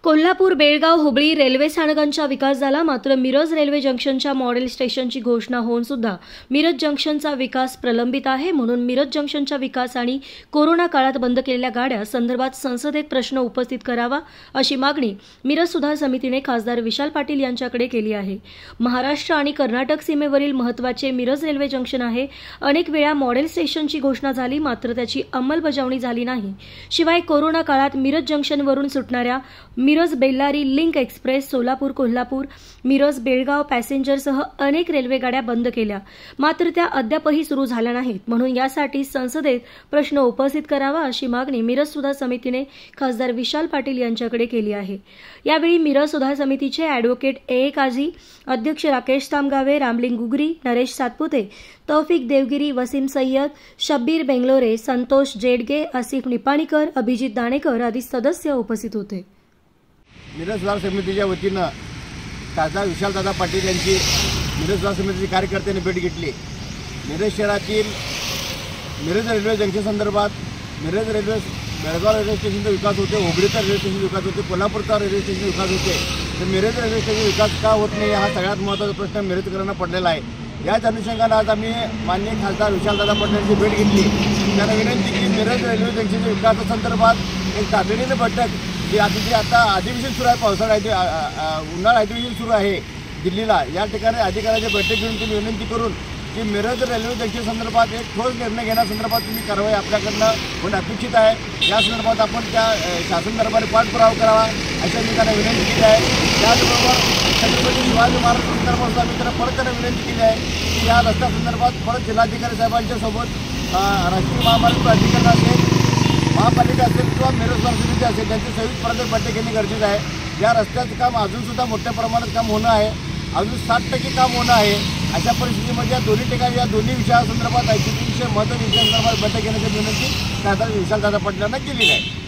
Kolhapur, Belgaum, Hubli railway स्थानकांचा विकास झाला, मात्र Miraj railway जंक्शनच्या मॉडेल स्टेशनची घोषणा होऊन सुद्धा मिरज जंक्शनचा विकास प्रलंबित आहे। म्हणून मिरज जंक्शनचा विकास आणि कोरोना काळात बंद केलेल्या गाड्या संदर्भात संसदेत प्रश्न उपस्थित करावा अशी मागणी मिरज सुधार समितीने खासदार विशाल पाटील यांच्याकडे केली आहे। महाराष्ट्र आणि कर्नाटक सीमेवरील महत्त्वाचे मिरज रेल्वे जंक्शन आहे। अनेक वेळा मॉडेल स्टेशनची घोषणा झाली, मात्र त्याची अंमलबजावणी झाली नाही। शिवाय कोरोना काळात मिरज जंक्शनवरून सुटणाऱ्या मिरज बेल्लारी लिंक एक्सप्रेस, सोलापूर कोल्हापूर, मिरज बेळगाव पॅसेंजरसह अनेक रेल्वे गाड्या बंद केल्या, मात्र त्या अद्यापही सुरू झाल्या नाहीत। म्हणून यासाठी संसदेत प्रश्न उपस्थित करावा अशी मागणी मिरज सुधार समितीने खासदार विशाल पाटील यांच्याकडे केली आहे। यावेळी मिरज सुधार समितीचे ॲडव्होकेट ए काझी, अध्यक्ष राकेश तामगावे, रामलिंग गुगरी, नरेश सातपुते, तौफिक देवगिरी, वसीम सय्यद, शब्बीर बेंगलोरे, संतोष जेडगे, आसिफ निपाणीकर, अभिजित दाणेकर आदी सदस्य उपस्थित होते। मिरज सुधार समितीच्या वतीनं खासदार विशालदादा पाटील यांची मिरज सुधार समितीचे कार्यकर्त्यांनी भेट घेतली। मिरज शहरातील मिरज रेल्वे जंक्शन संदर्भात मिरज रेल्वे बेळगाव रेल्वे स्टेशनचा विकास होते, हुबळीचा रेल्वे स्टेशन विकास होते, कोल्हापूरचा रेल्वे स्टेशन विकास होते, तर मिरज रेल्वे स्टेशन विकास का होत नाही हा सगळ्यात महत्त्वाचा प्रश्न मिरजकरांना पडलेला आहे। याच अनुषंगाने आज आम्ही माननीय खासदार विशालदादा पाटील यांची भेट घेतली। त्यांना विनंती की मिरज रेल्वे जंक्शनच्या विकासासंदर्भात एक तातडीने बैठक आता अधिवेशन सुरू आहे, पावसाळा उन्हाळा अधिवेशन सुरू आहे दिल्लीला, या ठिकाणी अधिकाऱ्याची बैठक घेऊन तुम्ही विनंती करून की मिरज रेल्वे जंक्शन संदर्भात एक ठोस निर्णय घेण्यासंदर्भात तुम्ही कारवाई आपल्याकडनं होणं अपेक्षित आहे। या संदर्भात आपण त्या शासन दरबारी पाठपुरावा करावा अशा मी त्यांना विनंती केली आहे। त्याचबरोबर छत्रपती शिवाजी महाराज संदर्भात आम्ही त्यांना परत त्यांना विनंती केली आहे की या रस्त्यासंदर्भात परत जिल्हाधिकारी साहेबांच्या सोबत राष्ट्रीय महामार्ग प्राधिकरण असेल, महापालिका असेल किंवा मिरज सुधार समिती असेल त्यांची संयुक्त परत बैठक घेणे गरजेचं आहे। या रस्त्याचं काम अजूनसुद्धा मोठ्या प्रमाणात काम होणं आहे, अजून 60% काम होणं आहे। अशा परिस्थितीमध्ये या दोन्ही ठिकाणी या दोन्ही विषयासंदर्भात ICT विषय महत्त्वाच्या विषयासंदर्भात बैठक घेण्याची विनंती खासदार विशालदादा पाटील यांना केलेली आहे।